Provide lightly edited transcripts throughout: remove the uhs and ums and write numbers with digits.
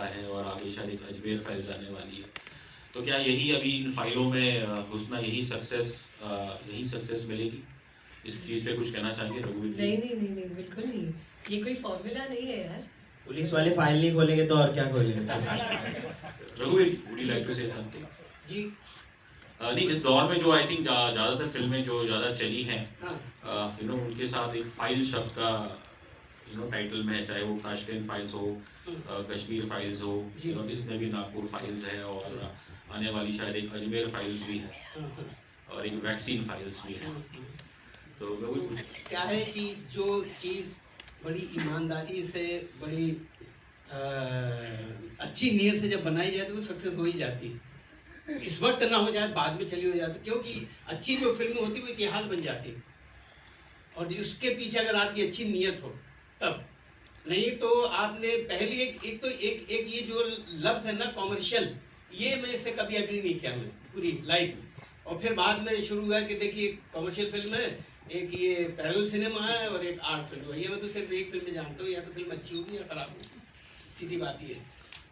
रहा है और आगे शायद एक अजमेर फाइल्स आने वाली है। तो क्या यही अभी इन फाइलों में घुसना यही सक्सेस मिलेगी? इस चीज़ पे कुछ कहना चाहेंगे रघुवीर जी? नहीं, बिल्कुल नहीं। ये कोई फॉर्मूला नहीं है यार। पुलिस वाले फाइल नहीं खोलेंगे तो और क्या खोलेंगे? रघुवीर, would you like to say something? जी नहीं, इस दौर में जो आई थिंक ज़्यादातर फिल्में जो ज़्यादा चली हैं, उनके साथ एक फाइल शब्द का टाइटल में है, चाहे वो ताशकंद फाइल्स हो, कश्मीर फाइल्स हो, इसमें भी नागपुर फाइल्स है और आने वाली शायद एक अजमेर फाइल्स भी है और एक वैक्सीन फाइल्स भी है। तो क्या है कि जो चीज़ बड़ी ईमानदारी से, बड़ी अच्छी नीयत से जब बनाई जाए तो वो सक्सेस हो ही जाती है। इस वक्त ना हो जाए, बाद में चली हो जाती, क्योंकि अच्छी जो फिल्म होती है वो इतिहास बन जाती है। और उसके पीछे अगर आपकी अच्छी नीयत हो तब, नहीं तो आपने पहली एक ये जो लफ्ज़ है ना कॉमर्शियल, ये मैं इससे कभी एग्री नहीं किया मैं पूरी लाइफ में। और फिर बाद में शुरू हुआ कि देखिए कॉमर्शियल फिल्म है, एक ये पैरेलल सिनेमा है और एक आर्ट फिल्म है। ये मैं तो सिर्फ एक फिल्म में जानता हूँ, या तो फिल्म अच्छी होगी या खराब होगी, सीधी बात ये है।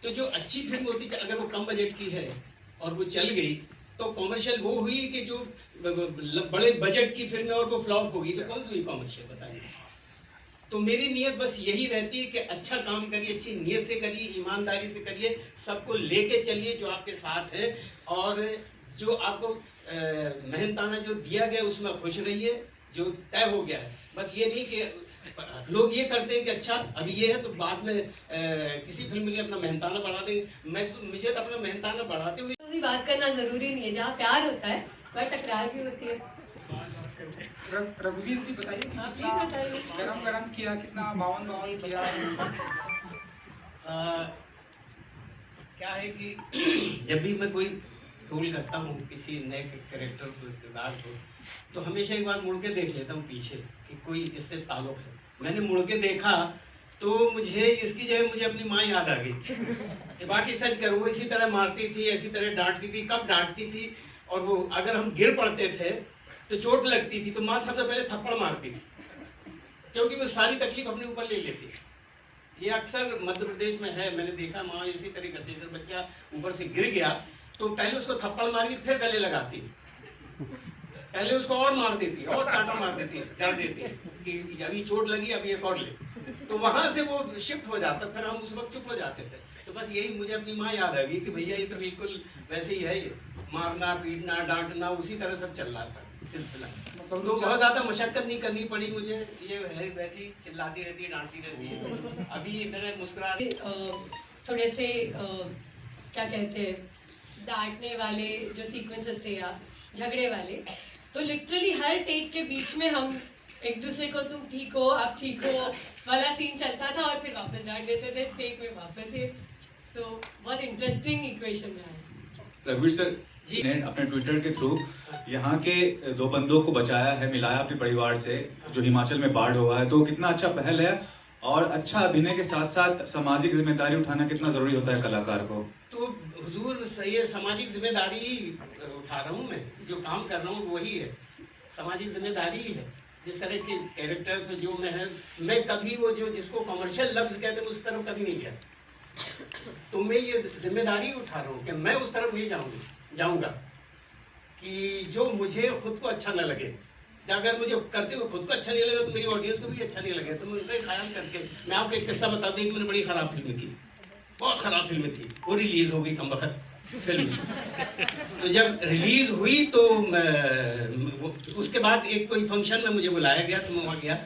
तो जो अच्छी फिल्म होती है अगर वो कम बजट की है और वो चल गई, तो कॉमर्शियल वो हुई कि जो बड़े बजट की फिल्म है और वो फ्लॉप होगी, तो कौन सी हुई कॉमर्शियल बताइए। तो मेरी नीयत बस यही रहती है कि अच्छा काम करिए, अच्छी नीयत से करिए, ईमानदारी से करिए, सबको लेके चलिए जो आपके साथ है, और जो आपको मेहनताना जो दिया गया उसमें खुश रहिए, जो तय हो गया है। बस ये नहीं कि लोग ये करते हैं कि अच्छा अभी ये है तो बाद में किसी फिल्म के लिए अपना मेहनताना बढ़ा देंगे। मुझे तो अपना मेहनताना बढ़ाते हुए बात करना जरूरी नहीं है, जहाँ प्यार होता है वह टकरार भी होती है। रघुवीर जी बताइए कितना गरम किया, कितना बावन किया? क्या है कि जब भी मैं कोई रोल करता हूँ, किसी नए कैरेक्टर को, किरदार को, तो हमेशा एक बार मुड़ के देख लेता हूँ पीछे कि कोई इससे ताल्लुक है। मैंने मुड़ के देखा तो मुझे इसकी जगह मुझे अपनी माँ याद आ गई। बाकी सच कर, वो इसी तरह मारती थी, इसी तरह डांटती थी। कब डांटती थी, और वो अगर हम गिर पड़ते थे तो चोट लगती थी, तो माँ सबसे पहले थप्पड़ मारती थी, क्योंकि वो सारी तकलीफ अपने ऊपर ले लेती है। ये अक्सर मध्य प्रदेश में है, मैंने देखा माँ इसी तरह करती है। बच्चा ऊपर से गिर गया तो पहले उसको थप्पड़ मारी, फिर गले लगाती, पहले उसको और मार देती, और चाटा मार देती, जड़ देती कि अभी चोट लगी, अभी एक और ले। तो वहां से वो शिफ्ट हो जाता, फिर हम उस वक्त चुप हो जाते थे। तो बस यही मुझे अपनी माँ याद आ गई कि भैया ये तो बिल्कुल वैसे ही है, ये मारना, पीटना, डांटना, उसी तरह सब चल रहा था सिलसिला। तो बहुत ज्यादा मशक्कत नहीं करनी पड़ी मुझे, ये है वैसे ही चिल्लाती रहती है, डांटती रहती है। अभी इधर मुस्कुरा थोड़े से क्या कहते हैं, डांटने वाले जो सीक्वेंसेस थे या झगड़े वाले, तो लिटरली हर टेक के बीच में हम एक दूसरे को तुम ठीक हो, आप ठीक हो वाला सीन चलता था, और फिर वापस डांट देते थे टेक में वापस से। सो बहुत इंटरेस्टिंग इक्वेशन है। रघुवीर सर ने अपने ट्विटर के थ्रू यहाँ के दो बंदों को बचाया है, मिलाया अपने परिवार से, जो हिमाचल में बाढ़ हुआ है। तो कितना अच्छा पहल है, और अच्छा अभिनय के साथ साथ सामाजिक जिम्मेदारी उठाना कितना जरूरी होता है कलाकार को। तो हुजूर सही है, सामाजिक जिम्मेदारी उठा रहा हूँ मैं, जो काम कर रहा हूँ वही है, सामाजिक जिम्मेदारी ही है। जिस तरह के कैरेक्टर्स जो मैं कभी वो जो जिसको कमर्शियल लफ्ज कहते हैं उस तरफ कभी नहीं गया। तो मैं ये जिम्मेदारी उठा रहा हूँ कि मैं उस तरफ नहीं जाऊँगा कि जो मुझे खुद को अच्छा न लगे। अगर मुझे करते हुए खुद को अच्छा नहीं लगा तो मेरी ऑडियंस को भी अच्छा नहीं लगे। तो मैं उसका ख्याल करके मैं आपको एक किस्सा बता दूँ कि मैंने बड़ी ख़राब फिल्म की, बहुत ख़राब फिल्म थी, वो रिलीज़ हो गई कमबख्त फिल्म। तो जब रिलीज़ हुई तो उसके बाद एक कोई फंक्शन में मुझे बुलाया गया, तो मैं वहाँ गया,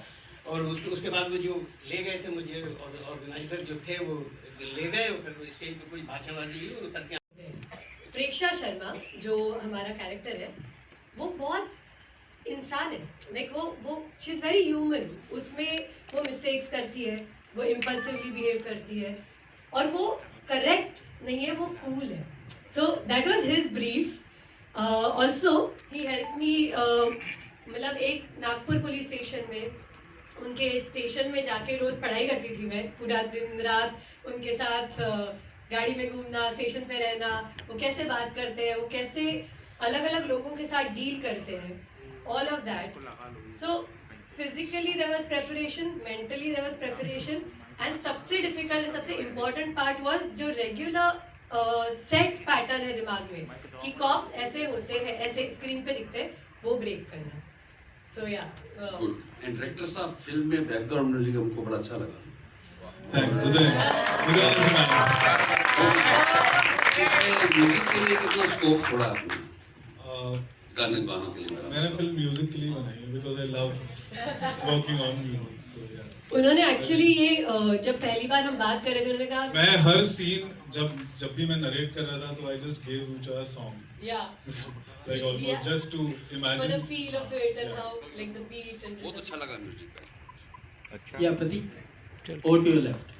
और उसके बाद वो जो ले गए थे मुझे, और ऑर्गेनाइजर जो थे वो ले गए, और फिर स्टेज पे कोई भाषण वाजी हुई और उतर के। प्रेक्षा शर्मा जो हमारा कैरेक्टर है वो बहुत इंसान है, लाइक वो शी इज़ वेरी ह्यूमन। उसमें वो मिस्टेक्स करती है, वो इम्पल्सिवली बिहेव करती है, और वो करेक्ट नहीं है, वो कूल है। So that was his brief. Also he help me, मतलब एक नागपुर पुलिस स्टेशन में, उनके स्टेशन में जाके रोज़ पढ़ाई करती थी मैं, पूरा दिन रात उनके साथ गाड़ी में घूमना, स्टेशन पे रहना, वो कैसे बात करते हैं, वो कैसे अलग अलग लोगों के साथ डील करते हैं, all of that. So physically there was preparation, mentally there was preparation, and सबसे डिफिकल्ट एंड सबसे इम्पोर्टेंट पार्ट वाज जो रेगुलर सेट पैटर्न है दिमाग में कि कॉप्स ऐसे होते हैं, ऐसे स्क्रीन पे दिखते हैं, वो ब्रेक करना. सो या गुड. एंड डायरेक्टर साहब फिल्म में बैकग्राउंड म्यूजिक हमको बड़ा अच्छा लगा. थैंक्स उदय. इसमें म्यूजिक के लिए कितना स्कोप छोड़ा आपने गानों के लिए? मैंने फिल्म म्यूजिक के लिए बनाई है because I love working on music. So या उन्होंने एक्चुअली ये जब पहली बार हम बात कर रहे थे उन्होंने कहा मैं हर सीन जब भी मैं नरेट कर रहा था तो आई जस्ट गिव ऊचा सॉन्ग या like almost just to for the imagine. feel of it and how like the beat and बहुत अच्छा लगा music. Yeah, Pratik. Over to your left.